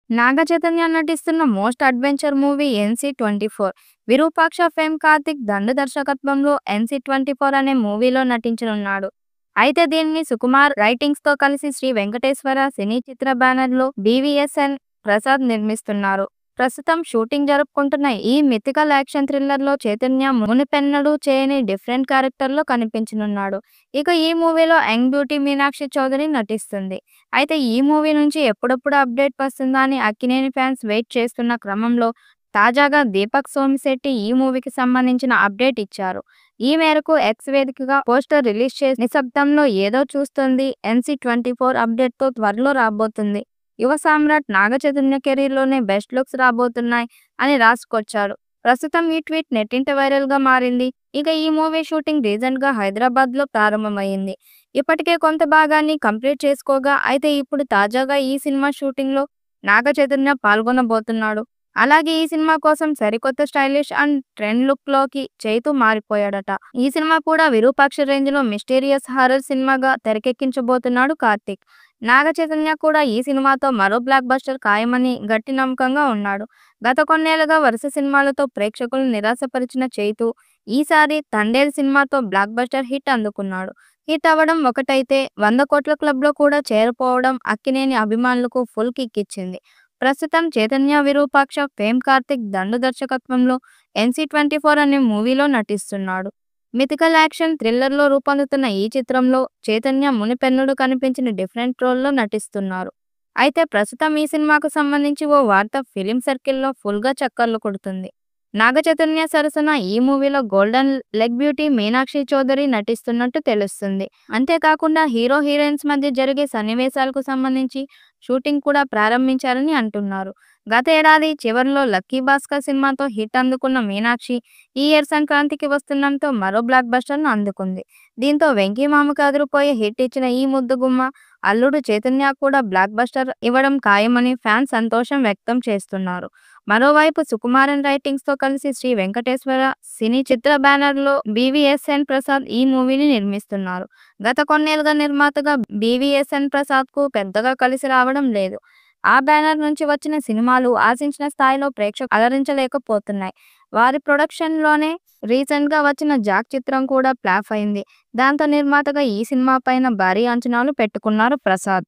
నాగ చైతన్య నటిస్తున్న most adventure movie NC24. Virupaksha fame Karthik దండు దర్శకత్వంలో NC24 అనే మూవీలో నటించనున్నాడు. అయితే దీన్ని సుకుమార్ రైటింగ్స్తో కలిసి శ్రీ వెంకటేశ్వర సినీ చిత్ర బ్యానర్లో BVSN ప్రసాద్ నిర్మిస్తున్నారు. ప్రస్తుతం షూటింగ్ జరుపుకుంటున్న ఈ మిథికల్ యాక్షన్ థ్రిల్లర్లో చైతన్య మునుపెన్నడూ చేయని డిఫరెంట్ క్యారెక్టర్లో కనిపించనున్నాడు. ఇక ఈ మూవీలో యంగ్ బ్యూటీ మీనాక్షి చౌదరి నటిస్తుంది. అయితే ఈ మూవీ నుంచి ఎప్పుడెప్పుడు అప్డేట్ వస్తుందా అని అక్కినేని ఫ్యాన్స్ వెయిట్ చేస్తున్న క్రమంలో తాజాగా దీపక్ సోమిశెట్టి ఈ మూవీకి సంబంధించిన అప్డేట్ ఇచ్చారు. ఈ మేరకు ఎక్స్ వేదికగా పోస్టర్ రిలీజ్ చేసి నిశ్శబ్దంలో ఏదో చూస్తుంది NC24 అప్డేట్తో త్వరలో రాబోతుంది. యువ సామ్రాట్ నాగ చైతన్య కెరీర్లోనే బెస్ట్ లుక్స్ రాబోతున్నాయి అని రాసుకొచ్చాడు. ప్రస్తుతం ఈ ట్వీట్ నెట్టింట వైరల్ గా మారింది. ఇక ఈ మూవీ షూటింగ్ రీసెంట్ గా హైదరాబాద్ లో ప్రారంభమైంది. ఇప్పటికే కొంత భాగాన్ని కంప్లీట్ చేసుకోగా అయితే ఇప్పుడు తాజాగా ఈ సినిమా షూటింగ్ లో నాగ చైతన్య పాల్గొనబోతున్నాడు. అలాగే ఈ సినిమా కోసం సరికొత్త స్టైలిష్ అండ్ ట్రెండ్ లుక్ లోకి చైతు మారిపోయాడట. ఈ సినిమా కూడా విరూపాక్ష రేంజ్ లో మిస్టీరియస్ హారర్ సినిమాగా తెరకెక్కించబోతున్నాడు కార్తిక్. నాగ చైతన్య కూడా ఈ సినిమాతో మరో బ్లాక్ బస్టర్ ఖాయమని గట్టి నమ్మకంగా ఉన్నాడు. గత కొన్నేళ్లుగా వరుస సినిమాలతో ప్రేక్షకులను నిరాశపరిచిన చైతు ఈసారి తండేల్ సినిమాతో బ్లాక్ బస్టర్ హిట్ అందుకున్నాడు. హిట్ అవ్వడం ఒకటైతే 100 కోట్ల క్లబ్ లో కూడా చేరిపోవడం అక్కినేని అభిమానులకు ఫుల్ కిక్ ఇచ్చింది. ప్రస్తుతం చైతన్య విరూపాక్ష ఫేమ్ కార్తిక్ దండు దర్శకత్వంలో NC24 అనే మూవీలో నటిస్తున్నాడు. మిథికల్ యాక్షన్ థ్రిల్లర్లో రూపొందుతున్న ఈ చిత్రంలో చైతన్య మునిపెన్నడూ కనిపించిన డిఫరెంట్ రోల్లో నటిస్తున్నారు. అయితే ప్రస్తుతం ఈ సినిమాకు సంబంధించి ఓ వార్త ఫిలిం సర్కిల్లో ఫుల్గా చక్కర్లు కొడుతుంది. నాగ చైతన్య సరసన ఈ మూవీలో golden leg beauty Meenakshi Chaudhary నటిస్తున్నట్టు తెలుస్తుంది. అంతేకాకుండా హీరో హీరోయిన్స్ మధ్య జరిగే సన్నివేశాలకు సంబంధించి షూటింగ్ కూడా ప్రారంభించారని అంటున్నారు. గత ఏడాది చివరిలో లక్కీ భాస్కర్ సినిమాతో హిట్ అందుకున్న మీనాక్షి ఈ ఇయర్ సంక్రాంతికి వస్తుండటంతో మరో బ్లాక్ బస్టర్ను అందుకుంది. దీంతో వెంకీ మామకు అదిరిపోయే హిట్ ఇచ్చిన ఈ ముద్దుగుమ్మ అల్లుడు చైతన్య కూడా బ్లాక్ బస్టర్ ఇవ్వడం ఖాయమని ఫ్యాన్స్ సంతోషం వ్యక్తం చేస్తున్నారు. మరోవైపు సుకుమారన్ రైటింగ్స్ తో కలిసి శ్రీ వెంకటేశ్వర సినీ చిత్ర బ్యానర్లో BVSN ప్రసాద్ ఈ మూవీని నిర్మిస్తున్నారు. గత కొన్నేళ్లుగా నిర్మాతగా BVSN ప్రసాద్ కు పెద్దగా కలిసి రావడం లేదు. ఆ బ్యానర్ నుంచి వచ్చిన సినిమాలు ఆశించిన స్థాయిలో ప్రేక్షకులు అలరించలేకపోతున్నాయి. వారి ప్రొడక్షన్ లోనే రీసెంట్ గా వచ్చిన జాక్ చిత్రం కూడా ఫ్లాప్ అయింది. దాంతో నిర్మాతగా ఈ సినిమా పైన భారీ అంచనాలు పెట్టుకున్నారు ప్రసాద్.